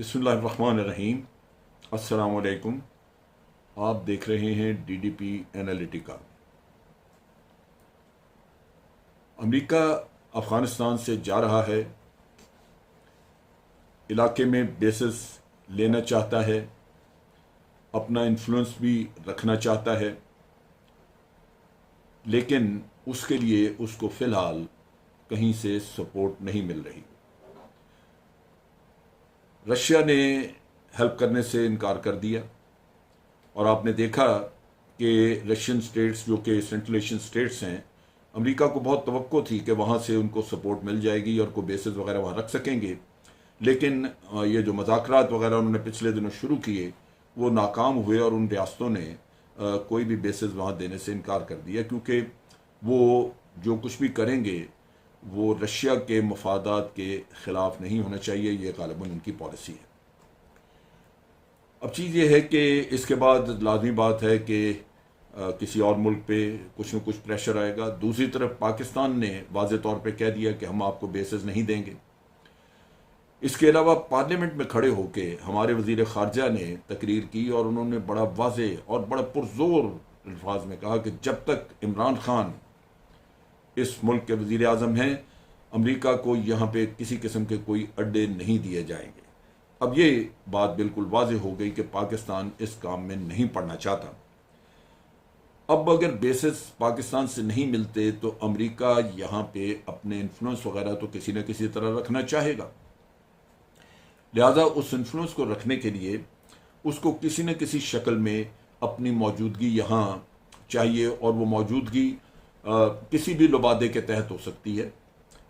बिस्मिल्लाहिर्रहमानिर्रहीम। अस्सलाम वालेकुम। आप देख रहे हैं डीडीपी एनालिटिका। अमेरिका अफ़गानिस्तान से जा रहा है, इलाके में बेसिस लेना चाहता है, अपना इन्फ्लुएंस भी रखना चाहता है, लेकिन उसके लिए उसको फ़िलहाल कहीं से सपोर्ट नहीं मिल रही। रशिया ने हेल्प करने से इनकार कर दिया और आपने देखा कि रशियन स्टेट्स जो कि सेंट्रल एशियन स्टेट्स हैं, अमेरिका को बहुत तवक्को थी कि वहाँ से उनको सपोर्ट मिल जाएगी और को बेसिस वगैरह वहाँ रख सकेंगे, लेकिन ये जो मज़ाकरात वगैरह उन्होंने पिछले दिनों शुरू किए वो नाकाम हुए और उन रियासतों ने कोई भी बेसिस वहाँ देने से इनकार कर दिया, क्योंकि वो जो कुछ भी करेंगे वो रशिया के मफादात के ख़िलाफ़ नहीं होना चाहिए। ये ग़ालिबन उनकी पॉलिसी है। अब चीज़ ये है कि इसके बाद लाजमी बात है कि किसी और मुल्क पे कुछ न कुछ प्रेशर आएगा। दूसरी तरफ पाकिस्तान ने वाज़े तौर पे कह दिया कि हम आपको बेसिस नहीं देंगे। इसके अलावा पार्लियामेंट में खड़े होके हमारे वज़ीर ख़ारजा ने तकरीर की और उन्होंने बड़ा वाज़े और बड़ा पुरज़ोर अल्फाज में कहा कि जब तक इमरान खान इस मुल्क के वज़ीर आज़म हैं, अमेरिका को यहाँ पे किसी किस्म के कोई अड्डे नहीं दिए जाएंगे। अब ये बात बिल्कुल वाज़ेह हो गई कि पाकिस्तान इस काम में नहीं पड़ना चाहता। अब अगर बेसिस पाकिस्तान से नहीं मिलते तो अमेरिका यहाँ पे अपने इन्फ्लुएंस वगैरह तो किसी न किसी तरह रखना चाहेगा। लिहाजा उस इन्फ्लुएंस को रखने के लिए उसको किसी न किसी शक्ल में अपनी मौजूदगी यहाँ चाहिए, और वो मौजूदगी किसी भी लबादे के तहत हो सकती है।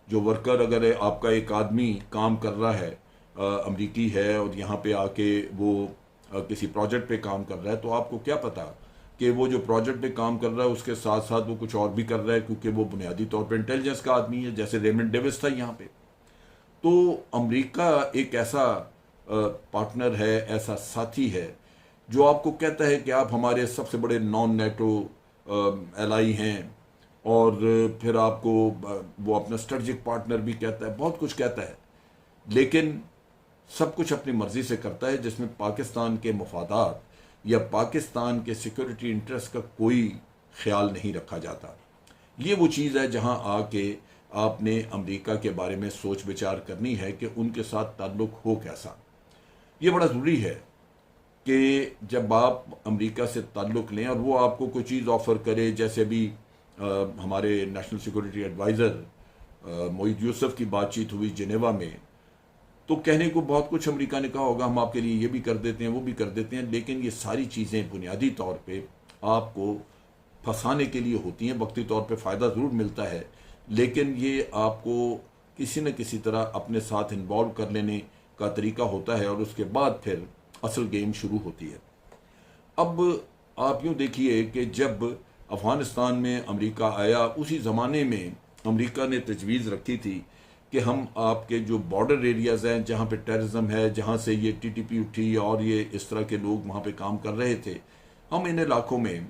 जो वर्कर, अगर आपका एक आदमी काम कर रहा है, अमरीकी है, और यहाँ पे आके वो किसी प्रोजेक्ट पे काम कर रहा है, तो आपको क्या पता कि वो जो प्रोजेक्ट पे काम कर रहा है उसके साथ साथ वो कुछ और भी कर रहा है, क्योंकि वो बुनियादी तौर पे इंटेलिजेंस का आदमी है, जैसे रेमंड डेविस था यहाँ पे। तो अमेरिका एक ऐसा पार्टनर है, ऐसा साथी है जो आपको कहता है कि आप हमारे सबसे बड़े नॉन नेटो एलाई हैं, और फिर आपको वो अपना स्ट्रेटजिक पार्टनर भी कहता है, बहुत कुछ कहता है, लेकिन सब कुछ अपनी मर्जी से करता है जिसमें पाकिस्तान के मफादात या पाकिस्तान के सिक्योरिटी इंटरेस्ट का कोई ख्याल नहीं रखा जाता। ये वो चीज़ है जहां आके आपने अमेरिका के बारे में सोच विचार करनी है कि उनके साथ ताल्लुक हो कैसा। ये बड़ा ज़रूरी है कि जब आप अमेरिका से ताल्लुक लें और वो आपको कोई चीज़ ऑफ़र करे, जैसे अभी हमारे national security adviser Moeed Yusuf की बातचीत हुई जिनेवा में, तो कहने को बहुत कुछ अमेरिका ने कहा होगा, हम आपके लिए ये भी कर देते हैं, वो भी कर देते हैं, लेकिन ये सारी चीज़ें बुनियादी तौर पे आपको फंसाने के लिए होती हैं। वक्ती तौर पे फ़ायदा ज़रूर मिलता है, लेकिन ये आपको किसी न किसी तरह अपने साथ इन्वॉल्व कर लेने का तरीका होता है, और उसके बाद फिर असल गेम शुरू होती है। अब आप यूँ देखिए कि जब अफ़गानिस्तान में अमेरिका आया, उसी ज़माने में अमेरिका ने तजवीज़ रखी थी कि हम आपके जो बॉर्डर एरियाज़ हैं जहाँ पे टेररिज्म है, जहाँ से ये टीटीपी उठी और ये इस तरह के लोग वहाँ पे काम कर रहे थे, हम इन इलाकों में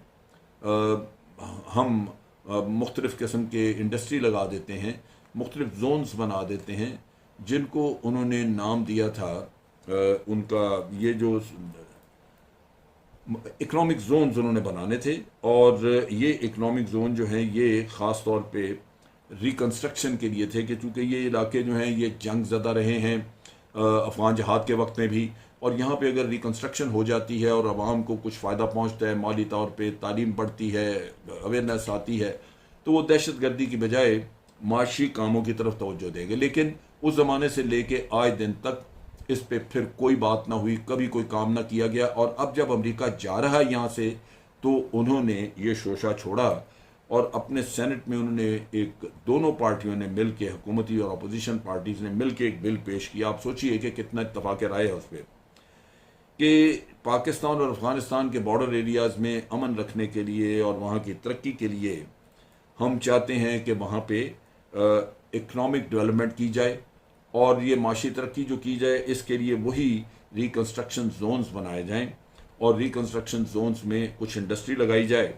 हम मुख्तलिफ़ किस्म के इंडस्ट्री लगा देते हैं, मुख्तलिफ़ जोन्स बना देते हैं, जिनको उन्होंने नाम दिया था उनका ये जो इकोनॉमिक जोन्स उन्होंने बनाने थे। और ये इकोनॉमिक जोन जो हैं ये ख़ास तौर पे रिकन्स्ट्रक्शन के लिए थे, कि चूँकि ये इलाके जो हैं ये जंग ज़दा रहे हैं अफ़गान जहाद के वक्त में भी, और यहाँ पे अगर रिकन्स्ट्रक्शन हो जाती है और आवाम को कुछ फ़ायदा पहुँचता है, माली तौर पे तालीम बढ़ती है, अवेयरनेस आती है, तो वो दहशत गर्दी की बजाय माशी कामों की तरफ तवज्जो देंगे। लेकिन उस ज़माने से लेके आज दिन तक इस पे फिर कोई बात ना हुई, कभी कोई काम ना किया गया। और अब जब अमेरिका जा रहा है यहाँ से, तो उन्होंने ये शोशा छोड़ा और अपने सेनेट में उन्होंने एक, दोनों पार्टियों ने मिल के, हुकूमती और अपोजिशन पार्टीज़ ने मिल के एक बिल पेश किया। आप सोचिए कि कितना इत्तफाक़ राय है उस पर, कि पाकिस्तान और अफ़गानिस्तान के बॉर्डर एरियाज़ में अमन रखने के लिए और वहाँ की तरक्की के लिए हम चाहते हैं कि वहाँ पे इकनॉमिक डेवलपमेंट की जाए, और ये माशी तरक्की जो की जाए इसके लिए वही रिकन्स्ट्रक्शन जोन्स बनाए जाएं, और रिकन्स्ट्रक्शन जोन्स में कुछ इंडस्ट्री लगाई जाए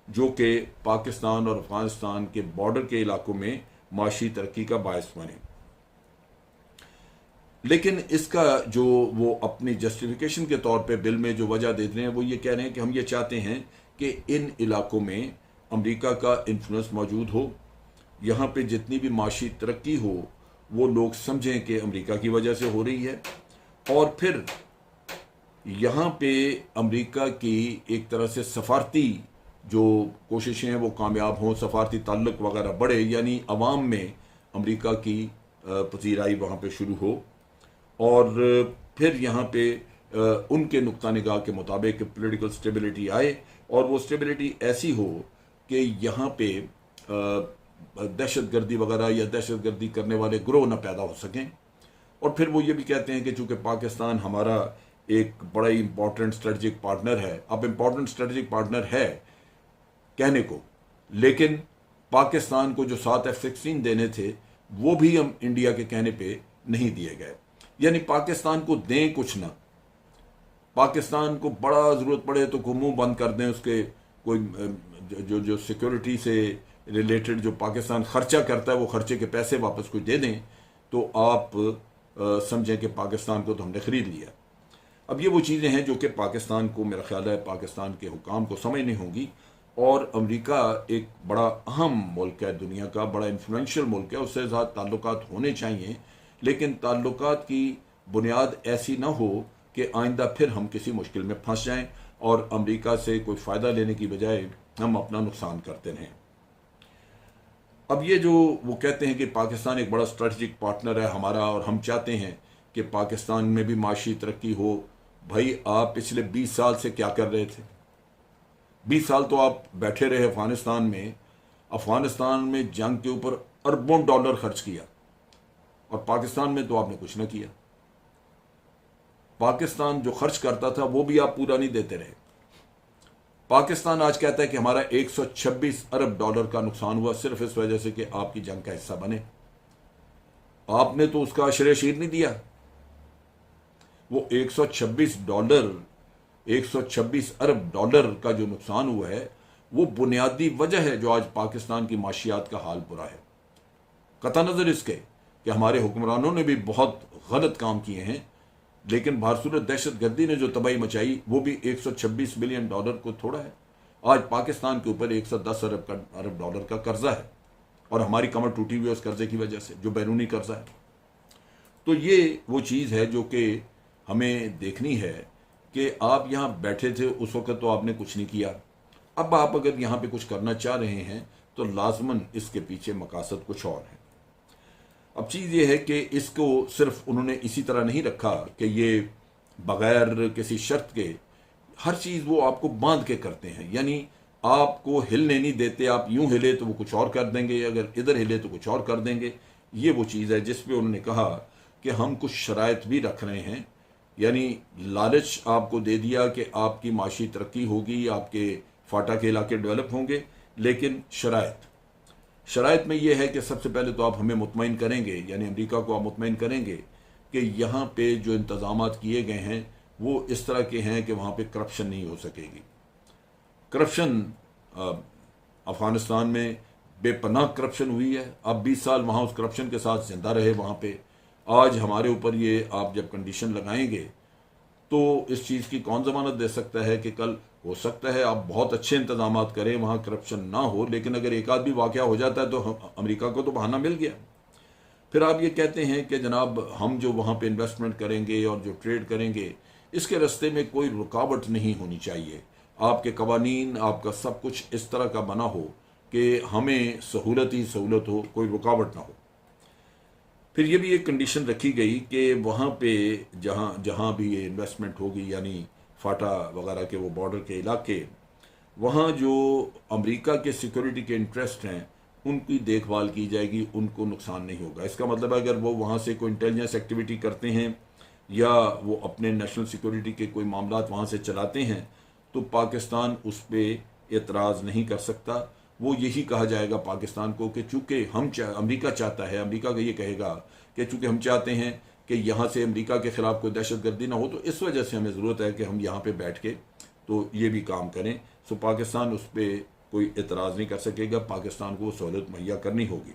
जो कि पाकिस्तान और अफ़गानिस्तान के बॉर्डर के इलाकों में माशी तरक्की का बायस बने। लेकिन इसका जो वो अपनी जस्टिफिकेशन के तौर पे बिल में जो वजह दे रहे हैं वो ये कह रहे हैं कि हम ये चाहते हैं कि इन इलाकों में अमेरिका का इन्फ्लुएंस मौजूद हो, यहाँ पे जितनी भी माशी तरक्की हो वो लोग समझें कि अमेरिका की वजह से हो रही है, और फिर यहाँ पे अमेरिका की एक तरह से सफारती जो कोशिशें हैं वो कामयाब हों, सफारती ताल्लुक वगैरह बढ़े, यानी अवाम में अमेरिका की पजीराई वहाँ पे शुरू हो, और फिर यहाँ पे उनके नुक्ता निगाह के मुताबिक पॉलिटिकल स्टेबिलिटी आए, और वो स्टेबिलिटी ऐसी हो कि यहाँ पे दहशतगर्दी वगैरह या दहशतगर्दी करने वाले ग्रोह न पैदा हो सकें। और फिर वो ये भी कहते हैं कि चूँकि पाकिस्तान हमारा एक बड़ा ही इंपॉर्टेंट स्ट्रेटजिक पार्टनर है, अब इंपॉर्टेंट स्ट्रेटजिक पार्टनर है कहने को, लेकिन पाकिस्तान को जो 7 F-16 देने थे वो भी हम इंडिया के कहने पे नहीं दिए गए, यानी पाकिस्तान को दें कुछ ना, पाकिस्तान को बड़ा ज़रूरत पड़े तो को मुंह बंद कर दें, उसके कोई जो जो सिक्योरिटी से रिलेटेड जो पाकिस्तान खर्चा करता है वो खर्चे के पैसे वापस कोई दे दें, तो आप समझें कि पाकिस्तान को तो हमने ख़रीद लिया। अब ये वो चीज़ें हैं जो कि पाकिस्तान को, मेरा ख्याल है पाकिस्तान के हुकाम को समझनी होंगी, और अमेरिका एक बड़ा अहम मुल्क है, दुनिया का बड़ा इन्फ्लुएंशियल मुल्क है, उससे ज़्यादा ताल्लुकात होने चाहिए, लेकिन ताल्लुकात की बुनियाद ऐसी ना हो कि आइंदा फिर हम किसी मुश्किल में फंस जाएं और अमेरिका से कोई फ़ायदा लेने की बजाय हम अपना नुकसान करते रहें। अब ये जो वो कहते हैं कि पाकिस्तान एक बड़ा स्ट्रेटजिक पार्टनर है हमारा और हम चाहते हैं कि पाकिस्तान में भी माशी तरक्की हो, भाई आप पिछले 20 साल से क्या कर रहे थे? 20 साल तो आप बैठे रहे अफगानिस्तान में, अफगानिस्तान में जंग के ऊपर अरबों डॉलर खर्च किया, और पाकिस्तान में तो आपने कुछ ना किया। पाकिस्तान जो खर्च करता था वो भी आप पूरा नहीं देते रहे। पाकिस्तान आज कहता है कि हमारा 126 अरब डॉलर का नुकसान हुआ सिर्फ इस वजह से कि आपकी जंग का हिस्सा बने। आपने तो उसका अशरे शीर नहीं दिया। वो 126 अरब डॉलर का जो नुकसान हुआ है वो बुनियादी वजह है जो आज पाकिस्तान की माशियात का हाल बुरा है। कता नज़र इसके कि हमारे हुक्मरानों ने भी बहुत गलत काम किए हैं, लेकिन भारसूरत दहशतगर्दी ने जो तबाही मचाई वो भी 126 बिलियन डॉलर को थोड़ा है। आज पाकिस्तान के ऊपर 110 अरब डॉलर का कर्जा है, और हमारी कमर टूटी हुई है उस कर्जे की वजह से, जो बैरूनी कर्जा है। तो ये वो चीज़ है जो कि हमें देखनी है कि आप यहाँ बैठे थे उस वक्त तो आपने कुछ नहीं किया, अब आप अगर यहाँ पे कुछ करना चाह रहे हैं तो लाजमन इसके पीछे मकासद कुछ और है। अब चीज़ ये है कि इसको सिर्फ उन्होंने इसी तरह नहीं रखा कि ये बग़ैर किसी शर्त के हर चीज़ वो आपको बांध के करते हैं, यानी आपको हिलने नहीं देते। आप यूं हिले तो वो कुछ और कर देंगे, अगर इधर हिले तो कुछ और कर देंगे। ये वो चीज़ है जिस पे उन्होंने कहा कि हम कुछ शराइत भी रख रहे हैं, यानी लालच आपको दे दिया कि आपकी माशी तरक्की होगी, आपके फाटा के इलाके डेवलप होंगे, लेकिन शराइत में यह है कि सबसे पहले तो आप हमें मुतमईन करेंगे, यानी अमेरिका को आप मुतमईन करेंगे कि यहाँ पे जो इंतज़ामात किए गए हैं वो इस तरह के हैं कि वहाँ पे करप्शन नहीं हो सकेगी। करप्शन अफ़गानिस्तान में बेपनाह करप्शन हुई है, अब 20 साल वहाँ उस करप्शन के साथ जिंदा रहे वहाँ पे। आज हमारे ऊपर ये आप जब कंडीशन लगाएंगे तो इस चीज़ की कौन ज़मानत दे सकता है कि कल हो सकता है आप बहुत अच्छे इंतजामात करें, वहाँ करप्शन ना हो, लेकिन अगर एक आध भी वाक़या हो जाता है तो अमेरिका को तो बहाना मिल गया। फिर आप ये कहते हैं कि जनाब हम जो वहाँ पे इन्वेस्टमेंट करेंगे और जो ट्रेड करेंगे इसके रास्ते में कोई रुकावट नहीं होनी चाहिए, आपके कवानीन, आपका सब कुछ इस तरह का बना हो कि हमें सहूलत ही सहूलत हो, कोई रुकावट ना हो। फिर ये भी एक कंडीशन रखी गई कि वहाँ पे जहाँ भी ये इन्वेस्टमेंट होगी, यानी फाटा वगैरह के वो बॉर्डर के इलाके, वहाँ जो अमेरिका के सिक्योरिटी के इंटरेस्ट हैं उनकी देखभाल की जाएगी, उनको नुकसान नहीं होगा। इसका मतलब अगर वो वहाँ से कोई इंटेलिजेंस एक्टिविटी करते हैं या वो अपने नेशनल सिक्योरिटी के कोई मामलात वहाँ से चलाते हैं तो पाकिस्तान उस पर एतराज़ नहीं कर सकता। वो यही कहा जाएगा पाकिस्तान को कि चूँकि अमेरिका चाहता है, अमेरिका का ये कहेगा कि चूँकि हम चाहते हैं कि यहाँ से अमेरिका के ख़िलाफ़ कोई दहशतगर्दी ना हो, तो इस वजह से हमें ज़रूरत है कि हम यहाँ पे बैठ के तो ये भी काम करें। सो पाकिस्तान उस पर कोई एतराज़ नहीं कर सकेगा, पाकिस्तान को वो सहूलत मुहैया करनी होगी।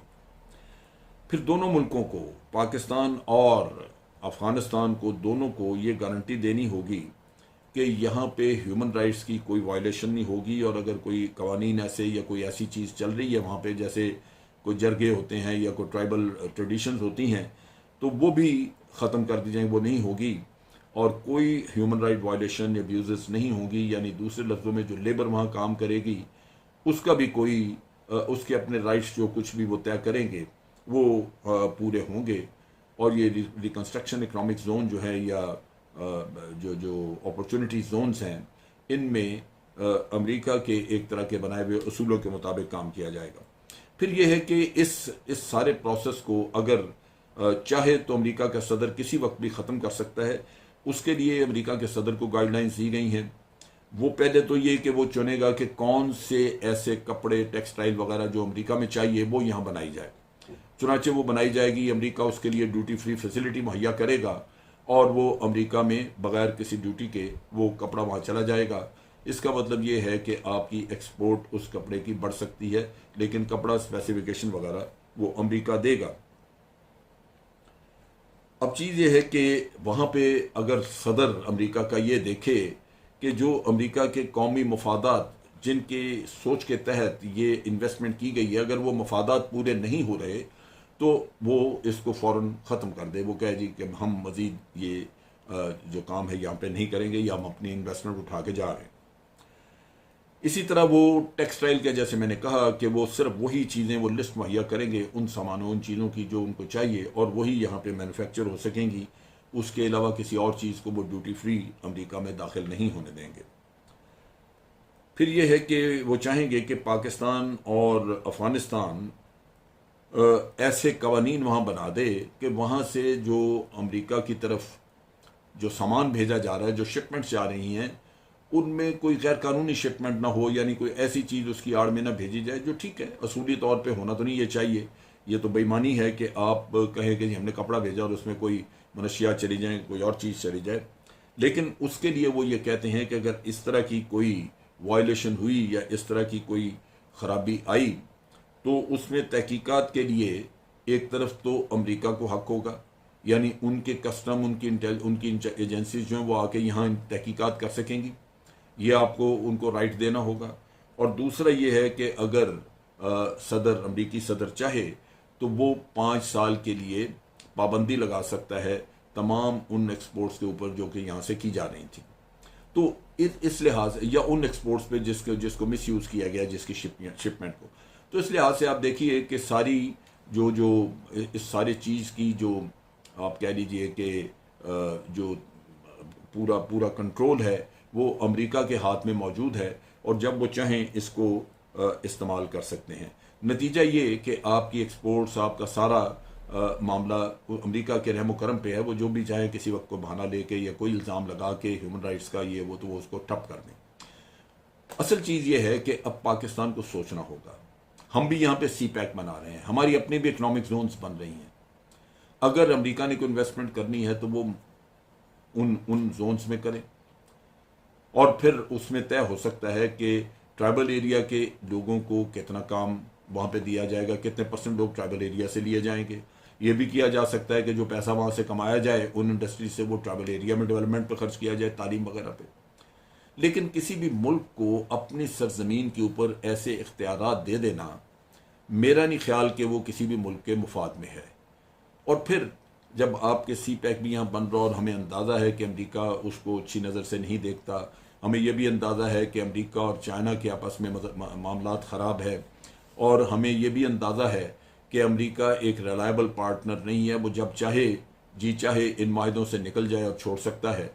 फिर दोनों मुल्कों को, पाकिस्तान और अफ़गानिस्तान को, दोनों को ये गारंटी देनी होगी कि यहाँ पे ह्यूमन राइट्स की कोई वायलेशन नहीं होगी, और अगर कोई कवानीन ऐसे या कोई ऐसी चीज़ चल रही है वहाँ पे, जैसे कोई जरगे होते हैं या कोई ट्राइबल ट्रेडिशंस होती हैं, तो वो भी ख़त्म कर दी जाएंगी, वो नहीं होगी, और कोई ह्यूमन राइट वायलेशन या अब्यूज़ नहीं होगी। यानी दूसरे लफ्ज़ों में जो लेबर वहाँ काम करेगी उसका भी कोई उसके अपने राइट्स जो कुछ भी वो तय करेंगे वो पूरे होंगे। और ये रिकन्स्ट्रक्शन इकनॉमिक जोन जो है, या जो जो अपॉर्चुनिटी जोन्स हैं, इनमें अमेरिका के एक तरह के बनाए हुए असूलों के मुताबिक काम किया जाएगा। फिर यह है कि इस सारे प्रोसेस को अगर चाहे तो अमेरिका का सदर किसी वक्त भी ख़त्म कर सकता है। उसके लिए अमेरिका के सदर को गाइडलाइंस दी गई हैं। वो पहले तो ये कि वो चुनेगा कि कौन से ऐसे कपड़े, टेक्सटाइल वगैरह जो अमेरिका में चाहिए वो यहाँ बनाई जाए। चुनाचे वो बनाई जाएगी, अमेरिका उसके लिए ड्यूटी फ्री फैसिलिटी मुहैया करेगा, और वो अमेरिका में बगैर किसी ड्यूटी के वो कपड़ा वहाँ चला जाएगा। इसका मतलब ये है कि आपकी एक्सपोर्ट उस कपड़े की बढ़ सकती है, लेकिन कपड़ा स्पेसिफिकेशन वगैरह वो अमेरिका देगा। अब चीज़ ये है कि वहाँ पे अगर सदर अमेरिका का ये देखे कि जो अमेरिका के कौमी मफादात जिनके सोच के तहत ये इन्वेस्टमेंट की गई है, अगर वो मफादात पूरे नहीं हो रहे तो वो इसको फ़ौरन ख़त्म कर दे। वो कहे जी कि हम मज़ीद ये जो काम है यहाँ पे नहीं करेंगे, या हम अपनी इन्वेस्टमेंट उठा के जा रहे हैं। इसी तरह वो टेक्सटाइल के, जैसे मैंने कहा कि वो सिर्फ वही चीज़ें, वो लिस्ट मुहैया करेंगे उन सामानों, उन चीज़ों की जो उनको चाहिए, और वही यहाँ पे मैन्युफैक्चर हो सकेंगी। उसके अलावा किसी और चीज़ को वो ड्यूटी फ्री अमेरिका में दाखिल नहीं होने देंगे। फिर ये है कि वो चाहेंगे कि पाकिस्तान और अफ़गानिस्तान ऐसे कवानीन वहाँ बना दे कि वहाँ से जो अमेरिका की तरफ जो सामान भेजा जा रहा है, जो शिपमेंट्स जा रही हैं, उनमें कोई गैर कानूनी शिपमेंट ना हो, यानी कोई ऐसी चीज़ उसकी आड़ में ना भेजी जाए जो, ठीक है, असूली तौर पे होना तो नहीं ये चाहिए। ये तो बेईमानी है कि आप कहें कि हमने कपड़ा भेजा और उसमें कोई मनशियात चली जाए, कोई और चीज़ चली जाए। लेकिन उसके लिए वो ये कहते हैं कि अगर इस तरह की कोई वायलेशन हुई या इस तरह की कोई ख़राबी आई तो उसमें तहकीकात के लिए एक तरफ तो अमेरिका को हक होगा, यानी उनके कस्टम, उनकी एजेंसीज जो हैं वो आके यहाँ तहकीकात कर सकेंगी, ये आपको उनको राइट देना होगा। और दूसरा ये है कि अगर अमरीकी सदर चाहे तो वो 5 साल के लिए पाबंदी लगा सकता है तमाम उन एक्सपोर्ट्स के ऊपर जो कि यहाँ से की जा रही थी। तो इस लिहाज, या उन एक्सपोर्ट्स पे जिसको मिस यूज़ किया गया, जिसकी शिपमेंट को, तो इस लिहाज से आप देखिए कि सारी जो इस सारी चीज़ की जो आप कह लीजिए कि जो पूरा कंट्रोल है वो अमेरिका के हाथ में मौजूद है, और जब वो चाहें इसको इस्तेमाल कर सकते हैं। नतीजा ये कि आपकी एक्सपोर्ट्स, आपका सारा मामला अमेरिका के रहम करम पे है। वो जो भी चाहे किसी वक्त को बहाना लेके या कोई इल्ज़ाम लगा के ह्यूमन राइट्स का ये वो, तो वो उसको ठप कर दें। असल चीज़ ये है कि अब पाकिस्तान को सोचना होगा। हम भी यहाँ पे सी पैक बना रहे हैं, हमारी अपनी भी इकनॉमिक जोन्स बन रही हैं। अगर अमेरिका ने कोई इन्वेस्टमेंट करनी है तो वो उन जोन्स में करें, और फिर उसमें तय हो सकता है कि ट्राइबल एरिया के लोगों को कितना काम वहाँ पे दिया जाएगा, कितने % लोग ट्राइबल एरिया से लिए जाएंगे। ये भी किया जा सकता है कि जो पैसा वहाँ से कमाया जाए उन इंडस्ट्री से वो ट्राइबल एरिया में डेवलपमेंट पर खर्च किया जाए, तालीम वगैरह पे। लेकिन किसी भी मुल्क को अपनी सरजमीन के ऊपर ऐसे इख्तियारात दे देना, मेरा नहीं ख्याल कि वो किसी भी मुल्क के मुफाद में है। और फिर जब आपके सी पैक भी यहाँ बन रहा, और हमें अंदाज़ा है कि अमेरिका उसको अच्छी नज़र से नहीं देखता, हमें यह भी अंदाज़ा है कि अमेरिका और चाइना के आपस में मामलात ख़राब है, और हमें यह भी अंदाज़ा है कि अमेरिका एक रिलायबल पार्टनर नहीं है। वो जब चाहे जी चाहे इन माहिदों से निकल जाए और छोड़ सकता है।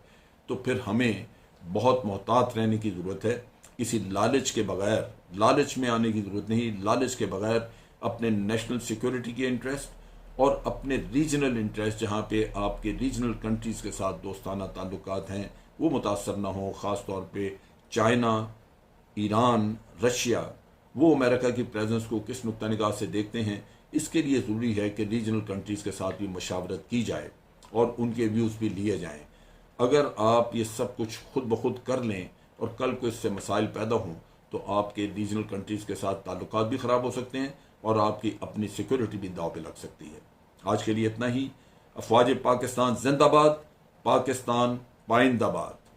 तो फिर हमें बहुत मोहतात रहने की ज़रूरत है, किसी लालच के बगैर, लालच में आने की ज़रूरत नहीं, लालच के बगैर अपने नेशनल सिक्योरिटी के इंटरेस्ट और अपने रीजनल इंटरेस्ट, जहाँ पे आपके रीजनल कंट्रीज़ के साथ दोस्ताना ताल्लुकात हैं, वो मुतासर ना हो। ख़ास तौर पे चाइना, ईरान, रशिया, वो अमेरिका की प्रेजेंस को किस नुक्ता निगाह से देखते हैं, इसके लिए ज़रूरी है कि रीजनल कंट्रीज़ के साथ भी मशावरत की जाए और उनके व्यूज़ भी लिए जाएँ। अगर आप ये सब कुछ खुद ब खुद कर लें और कल को इससे मसाइल पैदा हों तो आपके रीजनल कंट्रीज़ के साथ ताल्लुकात भी ख़राब हो सकते हैं और आपकी अपनी सिक्योरिटी भी दाव पे लग सकती है। आज के लिए इतना ही। अफवाज पाकिस्तान जिंदाबाद, पाकिस्तान पाइंदाबाद।